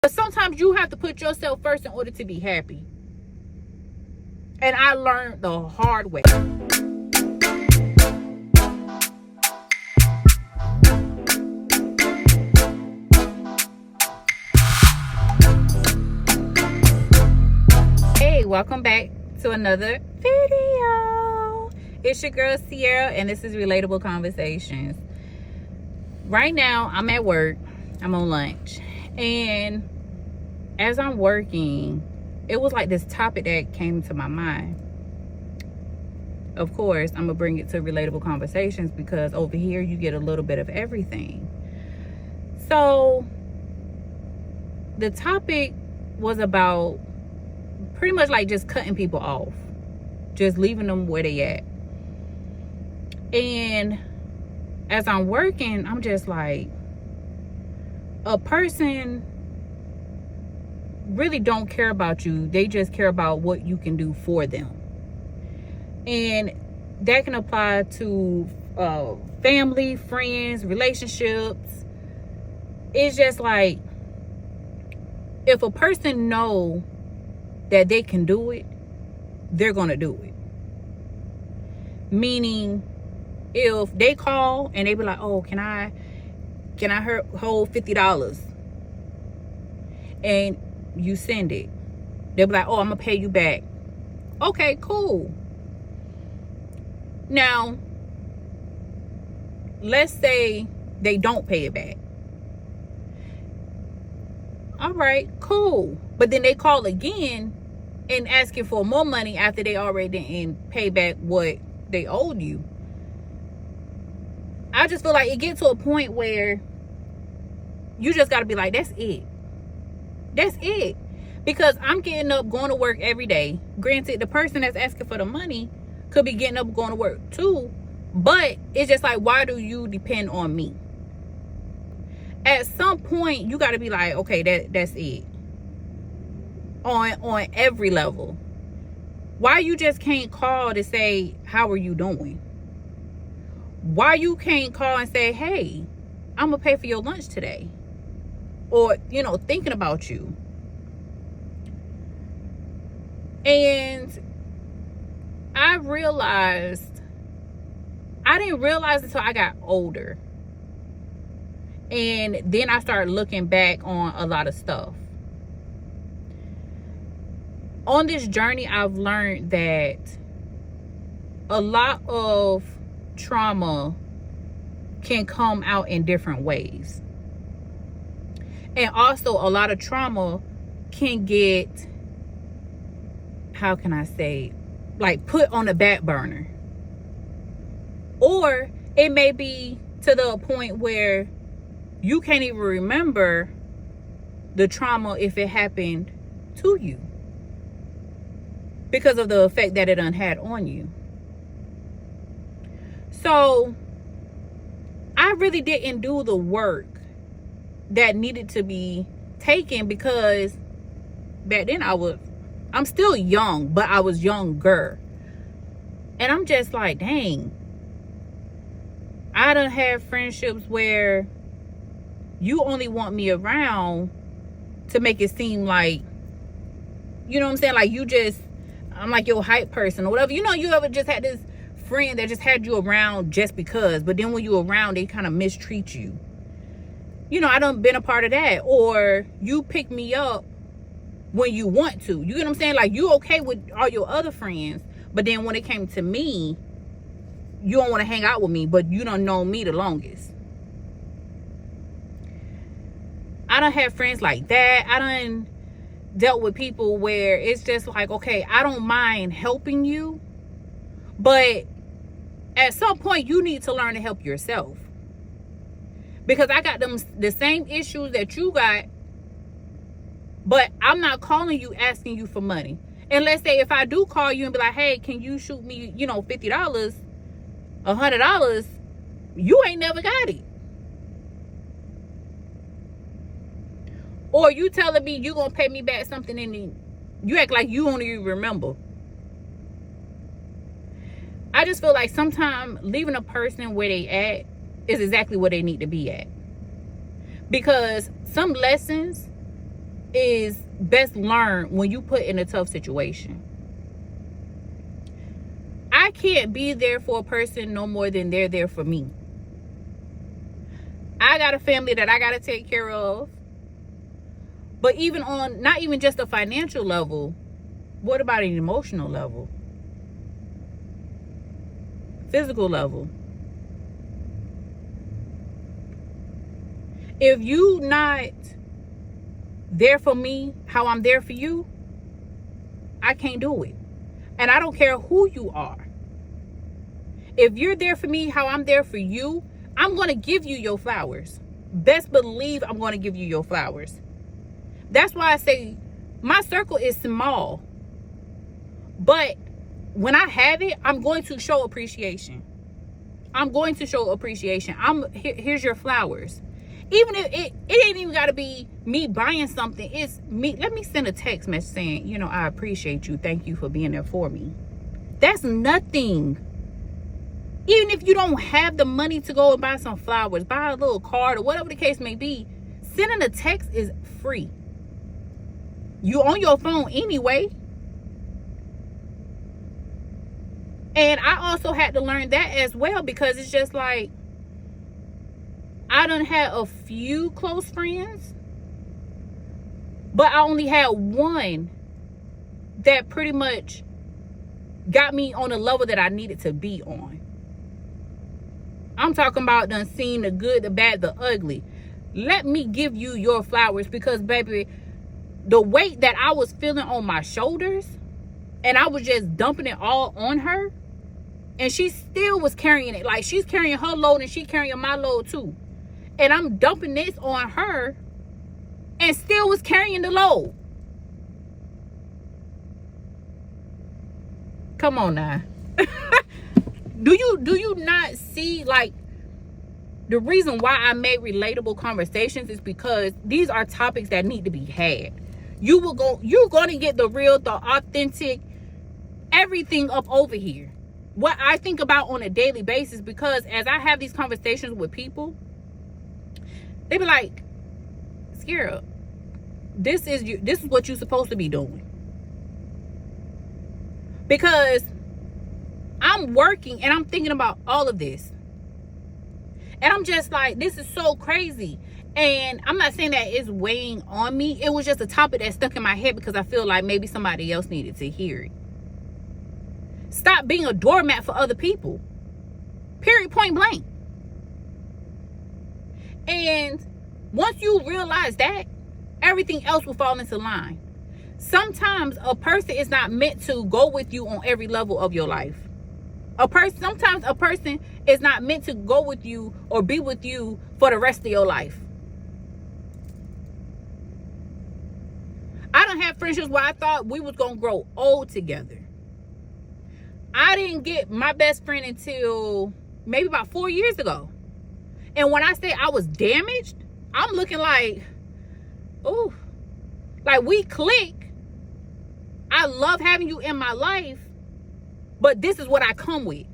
But sometimes you have to put yourself first in order to be happy. And I learned the hard way. Hey, welcome back to another video. It's your girl Sierra, and this is Relatable Conversations. Right now, I'm at work. I'm on lunch. And as I'm working, it was like this topic that came to my mind. Of course, I'm going to bring it to Relatable Conversations because over here you get a little bit of everything. So, the topic was about pretty much like just cutting people off. Just leaving them where they at. And as I'm working, I'm just like, a person really don't care about you. They just care about what you can do for them. And that can apply to family, friends, relationships. It's just like, if a person know that they can do it, they're gonna do it. Meaning, if they call and they be like, oh, can I hold $50? And you send it. They'll be like, oh, I'm gonna pay you back. Okay, cool. Now, let's say they don't pay it back. All right, cool. But then they call again and asking for more money after they already didn't pay back what they owed you. I just feel like it gets to a point where you just got to be like, that's it. That's it. Because I'm getting up, going to work every day. Granted, the person that's asking for the money could be getting up, going to work too. But it's just like, why do you depend on me? At some point, you got to be like, okay, that's it. On every level. Why you just can't call to say, how are you doing? Why you can't call and say, hey, I'm going to pay for your lunch today? Or, thinking about you. And I didn't realize until I got older. And then I started looking back on a lot of stuff. On this journey, I've learned that a lot of trauma can come out in different ways. And also a lot of trauma can get, how can I say, like put on the back burner. Or it may be to the point where you can't even remember the trauma if it happened to you, because of the effect that it done had on you. So I really didn't do the work that needed to be taken, because back then I'm still young, but I was younger. And I'm just like, dang, I done had friendships where you only want me around to make it seem like, you know what I'm saying? Like I'm like your hype person or whatever. You ever just had this friend that just had you around just because, but then when you around, they kind of mistreat you. I done been a part of that. Or you pick me up when you want to. You get what I'm saying? Like, you okay with all your other friends, but then when it came to me, you don't want to hang out with me, but you don't know me the longest. I done had friends like that. I done dealt with people where it's just like, okay, I don't mind helping you, but at some point you need to learn to help yourself. Because I got the same issues that you got, but I'm not calling you asking you for money. And let's say if I do call you and be like, hey, can you shoot me, $50, $100, you ain't never got it. Or you telling me you gonna pay me back something and you act like you don't even remember. I just feel like sometimes leaving a person where they at is exactly where they need to be at. Because some lessons is best learned when you put in a tough situation. I can't be there for a person no more than they're there for me. I got a family that I got to take care of. But even on, not even just a financial level, what about an emotional level? Physical level? If you not there for me how I'm there for you, I can't do it. And I don't care who you are. If you're there for me how I'm there for you, I'm going to give you your flowers. Best believe I'm going to give you your flowers. That's why I say my circle is small. But when I have it, I'm going to show appreciation. I'm going to show appreciation. Here's your flowers. Even if it ain't even got to be me buying something. It's me. Let me send a text message saying, I appreciate you. Thank you for being there for me. That's nothing. Even if you don't have the money to go and buy some flowers, buy a little card or whatever the case may be, sending a text is free. You on your phone anyway. And I also had to learn that as well, because it's just like, I done had a few close friends, but I only had one that pretty much got me on a level that I needed to be on. I'm talking about done seen the good, the bad, the ugly. Let me give you your flowers, because baby, the weight that I was feeling on my shoulders, and I was just dumping it all on her, and she still was carrying it. Like, she's carrying her load and she carrying my load too. And I'm dumping this on her and still was carrying the load. Come on now. Do you not see, like, the reason why I made relatable conversations is because these are topics that need to be had. You're going to get the real, the authentic, everything up over here. What I think about on a daily basis, because as I have these conversations with people, they be like, Sierra, this is what you're supposed to be doing. Because I'm working and I'm thinking about all of this. And I'm just like, this is so crazy. And I'm not saying that it's weighing on me. It was just a topic that stuck in my head because I feel like maybe somebody else needed to hear it. Stop being a doormat for other people. Period, point blank. And once you realize that, everything else will fall into line. Sometimes a person is not meant to go with you on every level of your life. Sometimes a person is not meant to go with you or be with you for the rest of your life. I don't have friendships where I thought we was going to grow old together. I didn't get my best friend until maybe about 4 years ago. And when I say I was damaged, I'm looking like, ooh, like we click. I love having you in my life, but this is what I come with.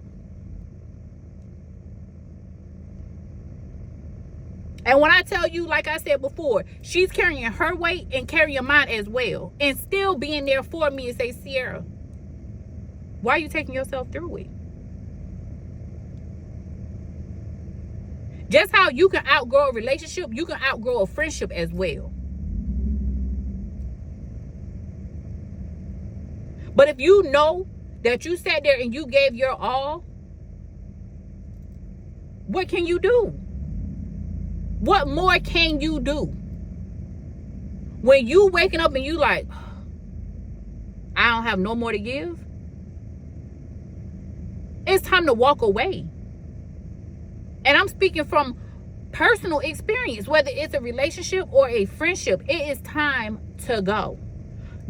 And when I tell you, like I said before, she's carrying her weight and carrying mine as well. And still being there for me and say, Sierra, why are you taking yourself through it? Just how you can outgrow a relationship, you can outgrow a friendship as well. But if you know that you sat there and you gave your all, what can you do? What more can you do? When you waking up and you like, I don't have no more to give, it's time to walk away. And I'm speaking from personal experience, whether it's a relationship or a friendship, it is time to go.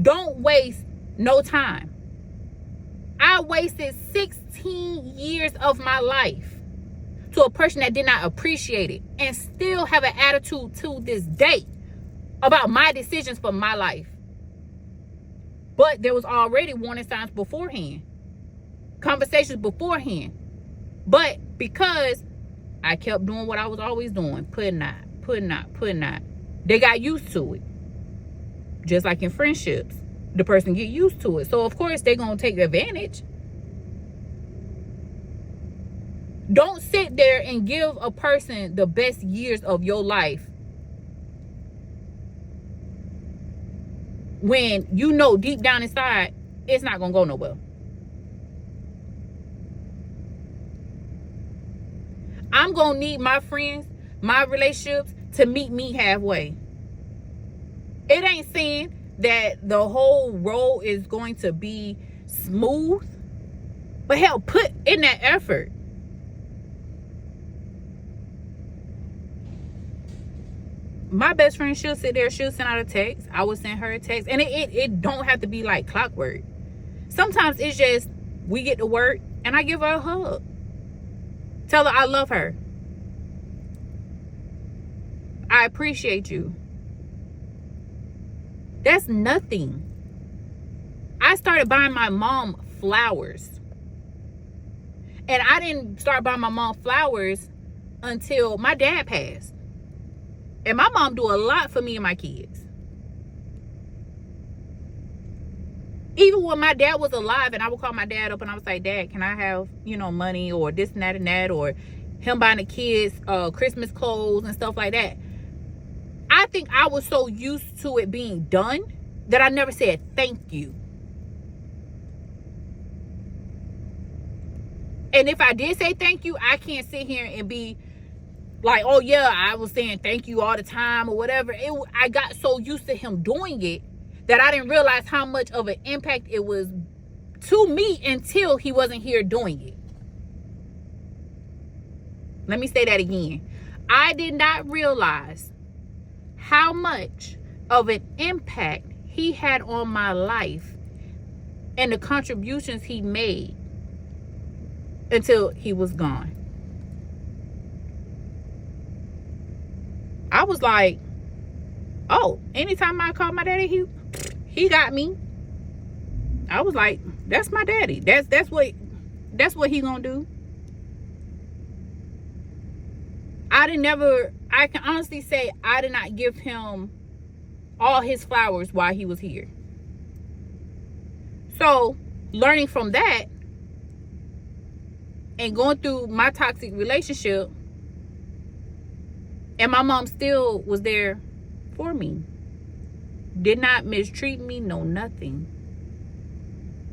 Don't waste no time. I wasted 16 years of my life to a person that did not appreciate it and still have an attitude to this day about my decisions for my life. But there was already warning signs beforehand, conversations beforehand. But because I kept doing what I was always doing, putting out, they got used to it. Just like in friendships, the person get used to it. So of course they're going to take advantage. Don't sit there and give a person the best years of your life when you know deep down inside it's not going to go nowhere. I'm going to need my friends, my relationships to meet me halfway. It ain't saying that the whole road is going to be smooth, but hell, put in that effort. My best friend, she'll sit there, she'll send out a text. I will send her a text. And it don't have to be like clockwork. Sometimes it's just, we get to work and I give her a hug. Tell her I love her. I appreciate you. That's nothing. I started buying my mom flowers. And I didn't start buying my mom flowers until my dad passed. And my mom do a lot for me and my kids. Even when my dad was alive and I would call my dad up and I was like, Dad, can I have, money or this and that, or him buying the kids Christmas clothes and stuff like that. I think I was so used to it being done that I never said thank you. And if I did say thank you, I can't sit here and be like, oh yeah, I was saying thank you all the time or whatever. I got so used to him doing it that I didn't realize how much of an impact it was to me until he wasn't here doing it. Let me say that again. I did not realize how much of an impact he had on my life and the contributions he made until he was gone. I was like, oh, anytime I call my daddy, he got me. I was like, that's my daddy. That's what he gonna do. I can honestly say I did not give him all his flowers while he was here. So learning from that and going through my toxic relationship, and my mom still was there for me. Did not mistreat me, no nothing.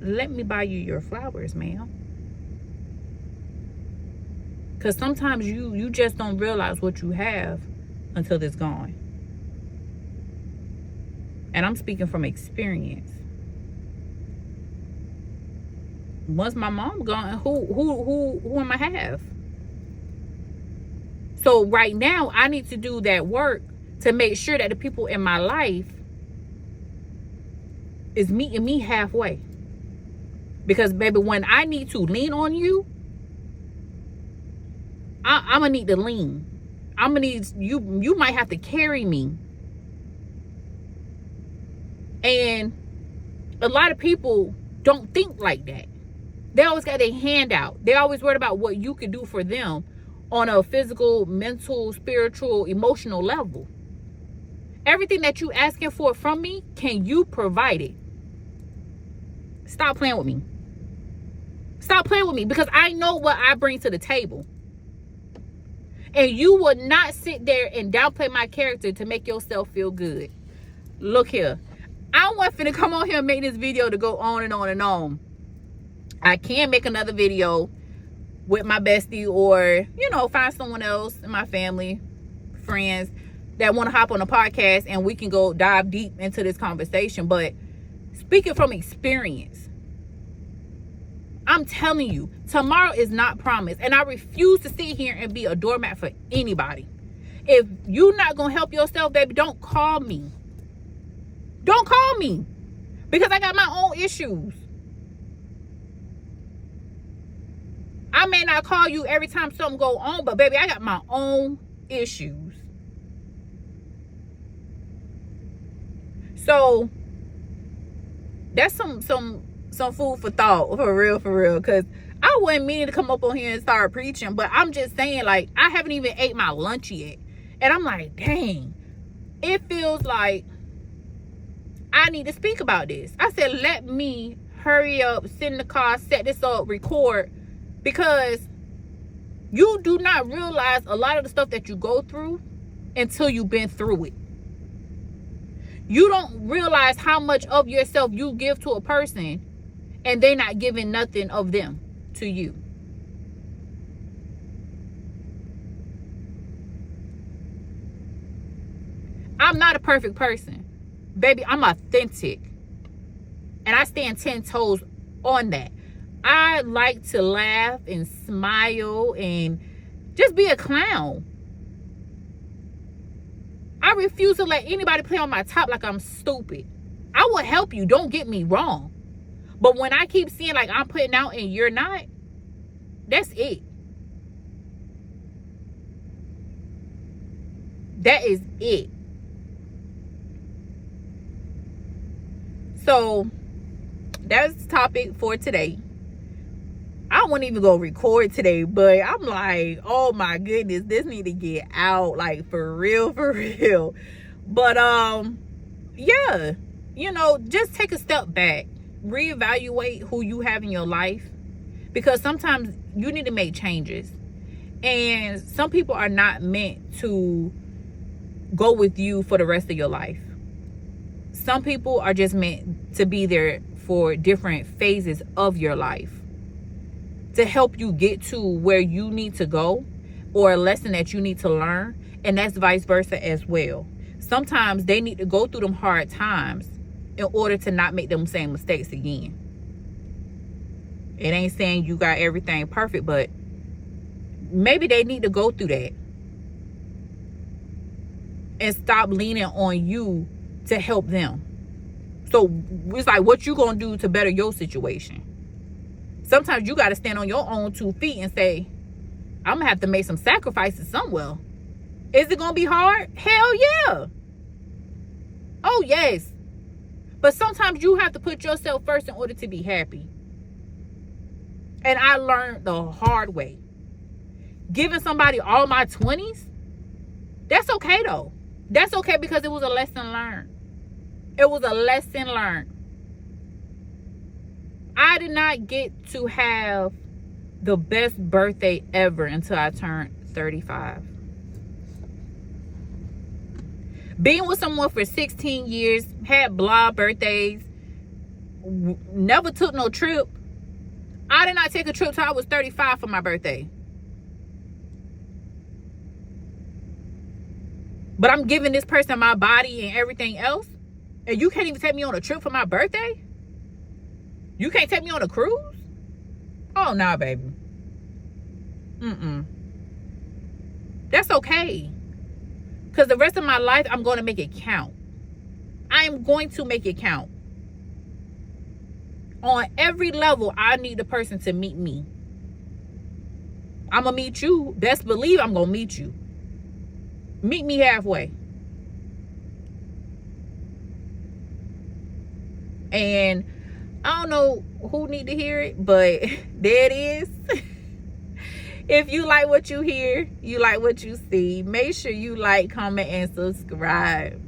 Let me buy you your flowers, ma'am. Because sometimes you just don't realize what you have until it's gone. And I'm speaking from experience. Once my mom gone, who am I have? So right now, I need to do that work to make sure that the people in my life is meeting me halfway. Because baby, when I need to lean on you, I'm gonna need to lean. I'm gonna need you might have to carry me. And a lot of people don't think like that. They always got their hand out. They always worried about what you can do for them on a physical, mental, spiritual, emotional level. Everything that you asking for from me, can you provide it? Stop playing with me. Stop playing with me, because I know what I bring to the table. And you would not sit there and downplay my character to make yourself feel good. Look here. I wasn't finna come on here and make this video to go on and on and on. I can make another video with my bestie, or, find someone else in my family, friends that want to hop on a podcast and we can go dive deep into this conversation. But speaking from experience, I'm telling you, tomorrow is not promised. And I refuse to sit here and be a doormat for anybody. If you're not going to help yourself, baby, don't call me. Don't call me. Because I got my own issues. I may not call you every time something go on, but baby, I got my own issues. So that's some food for thought, for real. Because I wasn't meaning to come up on here and start preaching, but I'm just saying, like, I haven't even ate my lunch yet. And I'm like, dang, it feels like I need to speak about this. I said, let me hurry up, sit in the car, set this up, record, because you do not realize a lot of the stuff that you go through until you've been through it. You don't realize how much of yourself you give to a person and they're not giving nothing of them to you. I'm not a perfect person. Baby, I'm authentic. And I stand 10 toes on that. I like to laugh and smile and just be a clown. I refuse to let anybody play on my top like I'm stupid. I will help you, don't get me wrong. But when I keep seeing like I'm putting out and you're not, that's it. That is it. So that's the topic for today. I wouldn't even go record today, but I'm like, oh my goodness, this need to get out, like for real, for real. But yeah, you know, just take a step back, reevaluate who you have in your life, because sometimes you need to make changes, and some people are not meant to go with you for the rest of your life. Some people are just meant to be there for different phases of your life, to help you get to where you need to go, or a lesson that you need to learn. And that's vice versa as well. Sometimes they need to go through them hard times in order to not make them same mistakes again. It ain't saying you got everything perfect, but maybe they need to go through that and stop leaning on you to help them. So it's like, what you gonna do to better your situation? Sometimes you got to stand on your own 2 feet and say, I'm gonna have to make some sacrifices somewhere. Is it gonna be hard? Hell yeah. Oh yes. But sometimes you have to put yourself first in order to be happy. And I learned the hard way. Giving somebody all my 20s, that's okay though. That's okay, because it was a lesson learned. It was a lesson learned. I did not get to have the best birthday ever until I turned 35. Being with someone for 16 years, had blah birthdays, never took no trip. I did not take a trip till I was 35 for my birthday. But I'm giving this person my body and everything else, and you can't even take me on a trip for my birthday? You can't take me on a cruise? Oh, nah, baby. That's okay. Because the rest of my life, I'm going to make it count. I am going to make it count. On every level, I need the person to meet me. I'm going to meet you. Best believe I'm going to meet you. Meet me halfway. And I don't know who need to hear it, but there it is. If you like what you hear, you like what you see, make sure you like, comment, and subscribe.